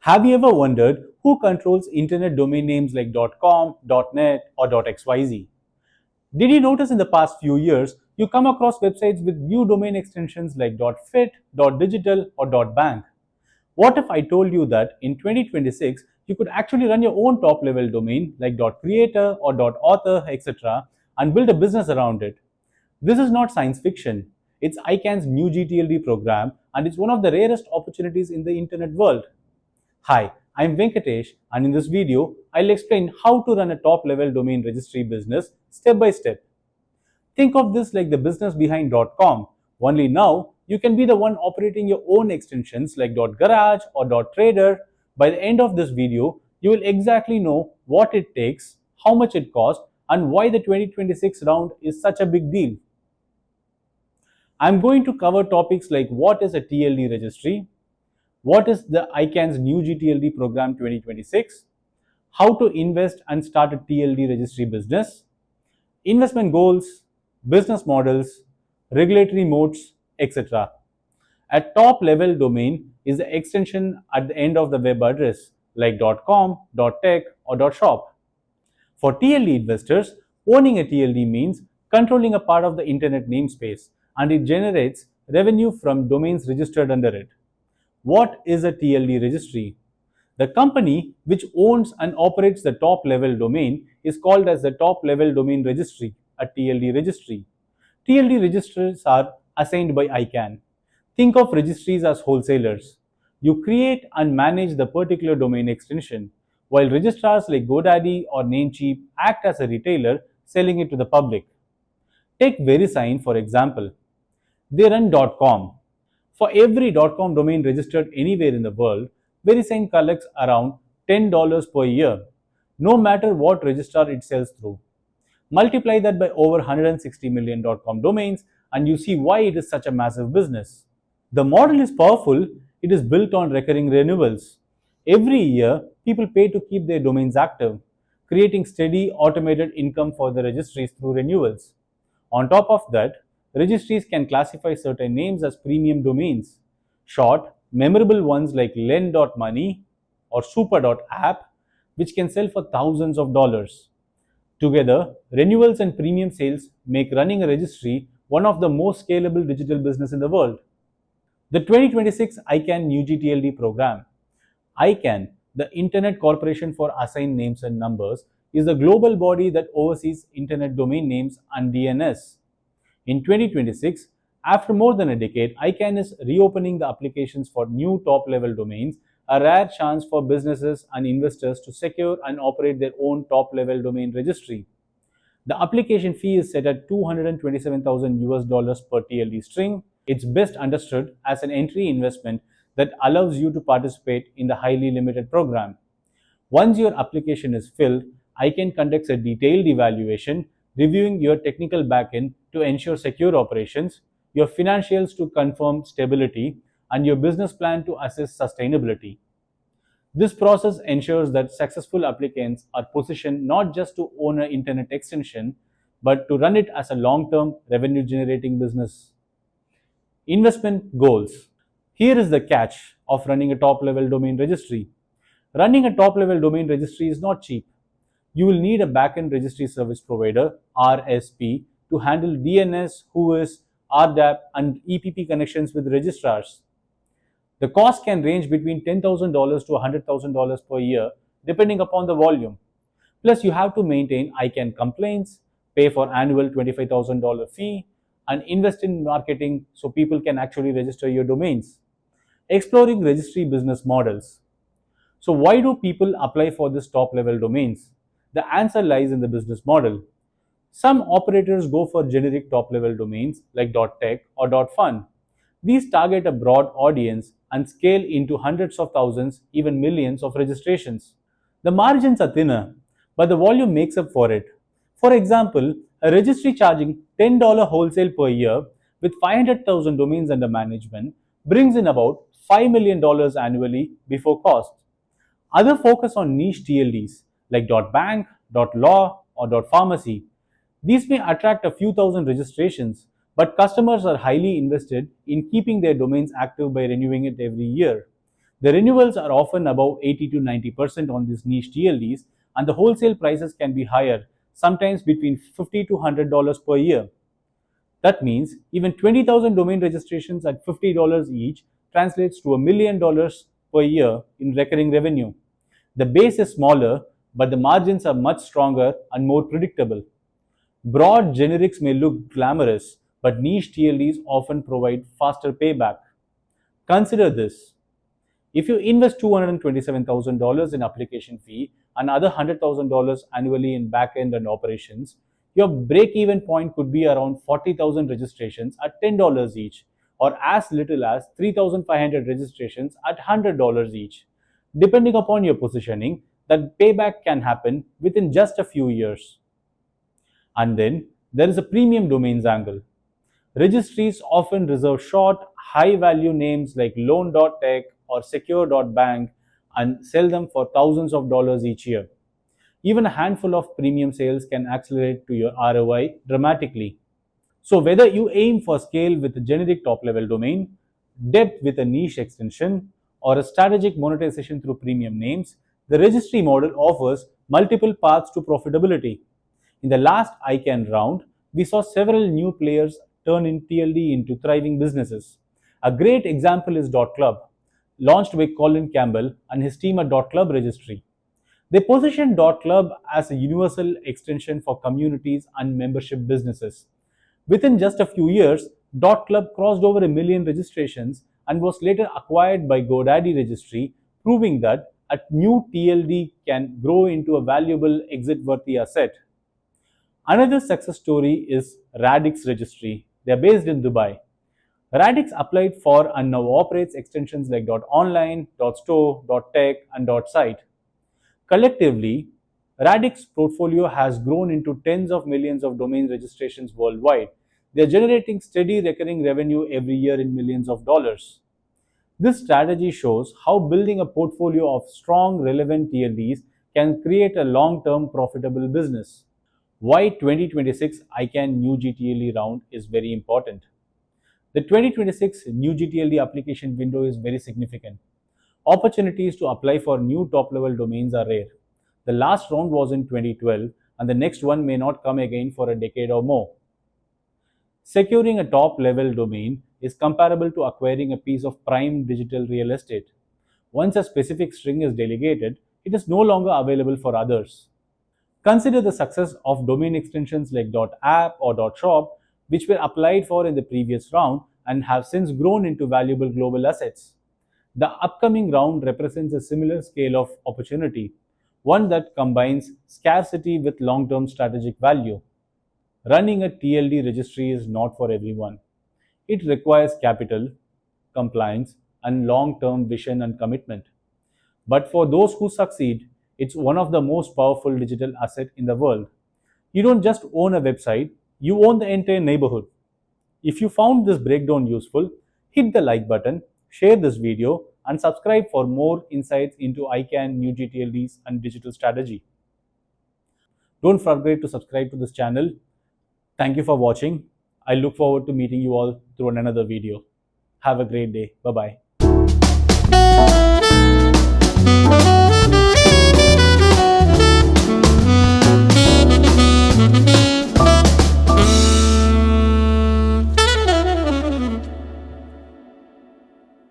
Have you ever wondered who controls internet domain names like .com, .net, or .xyz? Did you notice in the past few years you come across websites with new domain extensions like .fit, .digital, or .bank? What if I told you that in 2026 you could actually run your own top level domain like .creator or .author, etc., and build a business around it? This is not science fiction. It's ICANN's new gTLD program, and it's one of the rarest opportunities in the internet world. Hi, I'm Venkatesh, and in this video, I'll explain how to run a top level domain registry business step by step. Think of this like the business behind .com, only now you can be the one operating your own extensions like .garage or .trader. By the end of this video, you will exactly know what it takes, how much it costs, and why the 2026 round is such a big deal. I'm going to cover topics like what is a TLD registry, what is the ICANN's new gTLD program 2026, how to invest and start a TLD registry business, investment goals, business models, regulatory modes, etc. A top level domain is the extension at the end of the web address like .com, .tech, or .shop. For TLD investors, owning a TLD means controlling a part of the internet namespace, and it generates revenue from domains registered under it. What is a TLD registry? The company which owns and operates the top level domain is called as the top level domain registry, a TLD registry. TLD registers are assigned by ICANN. Think of registries as wholesalers. You create and manage the particular domain extension, while registrars like GoDaddy or Namecheap act as a retailer selling it to the public. Take VeriSign for example. They run .com. For every .com domain registered anywhere in the world, VeriSign collects around $10 per year, no matter what registrar it sells through. Multiply that by over 160 million .com domains and you see why it is such a massive business. The model is powerful, it is built on recurring renewals. Every year, people pay to keep their domains active, creating steady automated income for the registries through renewals. On top of that, registries can classify certain names as premium domains. Short, memorable ones like len.money or super.app, which can sell for thousands of dollars. Together, renewals and premium sales make running a registry one of the most scalable digital business in the world. The 2026 ICANN New GTLD program. ICANN, the Internet Corporation for Assigned Names and Numbers, is a global body that oversees Internet domain names and DNS. In 2026, after more than a decade, ICANN is reopening the applications for new top level domains, a rare chance for businesses and investors to secure and operate their own top level domain registry. The application fee is set at 227,000 US dollars per TLD string. It's best understood as an entry investment that allows you to participate in the highly limited program. Once your application is filled, ICANN conducts a detailed evaluation, reviewing your technical backend to ensure secure operations, your financials to confirm stability, and your business plan to assess sustainability. This process ensures that successful applicants are positioned not just to own an internet extension, but to run it as a long term revenue generating business. Investment goals. Here is the catch of running a top level domain registry. Running a top level domain registry is not cheap. You will need a backend registry service provider (RSP) to handle DNS, WHOIS, RDAP, and EPP connections with registrars. The cost can range between $10,000 to $100,000 per year, depending upon the volume. Plus, you have to maintain ICANN complaints, pay for annual $25,000 fee, and invest in marketing so people can actually register your domains. Exploring registry business models. So, why do people apply for this top level domains? The answer lies in the business model. Some operators go for generic top level domains like .tech or .fun. These target a broad audience and scale into hundreds of thousands, even millions of registrations. The margins are thinner, but the volume makes up for it. For example, a registry charging $10 wholesale per year with 500,000 domains under management brings in about $5 million annually before cost. Other focus on niche TLDs like .bank, .law, or .pharmacy. These may attract a few thousand registrations, but customers are highly invested in keeping their domains active by renewing it every year. The renewals are often above 80 to 90% on these niche TLDs, and the wholesale prices can be higher, sometimes between $50 to $100 per year. That means even 20,000 domain registrations at $50 each translates to $1 million per year in recurring revenue. The base is smaller, but the margins are much stronger and more predictable. Broad generics may look glamorous, but niche TLDs often provide faster payback. Consider this. If you invest $227,000 in application fee and another $100,000 annually in backend and operations, your break-even point could be around 40,000 registrations at $10 each, or as little as 3,500 registrations at $100 each. Depending upon your positioning, that payback can happen within just a few years. And then there is a premium domains angle. Registries often reserve short, high value names like loan.tech or secure.bank and sell them for thousands of dollars each year. Even a handful of premium sales can accelerate to your ROI dramatically. So, whether you aim for scale with a generic top level domain, depth with a niche extension, or a strategic monetization through premium names, the registry model offers multiple paths to profitability. In the last ICANN round, we saw several new players turn in TLD into thriving businesses. A great example is .club, launched by Colin Campbell and his team at .club Registry. They positioned .club as a universal extension for communities and membership businesses. Within just a few years, .club crossed over a million registrations and was later acquired by GoDaddy Registry, proving that a new TLD can grow into a valuable exit-worthy asset. Another success story is Radix Registry. They are based in Dubai. Radix applied for and now operates extensions like .online, .store, .tech, and .site. Collectively, Radix portfolio has grown into tens of millions of domain registrations worldwide. They are generating steady recurring revenue every year in millions of dollars. This strategy shows how building a portfolio of strong, relevant TLDs can create a long-term profitable business. Why 2026 ICANN new gTLD round is very important. The 2026 new gTLD application window is very significant. Opportunities to apply for new top-level domains are rare. The last round was in 2012, and the next one may not come again for a decade or more. Securing a top-level domain is comparable to acquiring a piece of prime digital real estate. Once a specific string is delegated, it is no longer available for others. Consider the success of domain extensions like .app or .shop, which were applied for in the previous round and have since grown into valuable global assets. The upcoming round represents a similar scale of opportunity, one that combines scarcity with long-term strategic value. Running a TLD registry is not for everyone. It requires capital, compliance, and long-term vision and commitment. But for those who succeed, it's one of the most powerful digital assets in the world. You don't just own a website, you own the entire neighborhood. If you found this breakdown useful, hit the like button, share this video, and subscribe for more insights into ICANN, new GTLDs, and digital strategy. Don't forget to subscribe to this channel. Thank you for watching. I look forward to meeting you all through another video. Have a great day. Bye bye.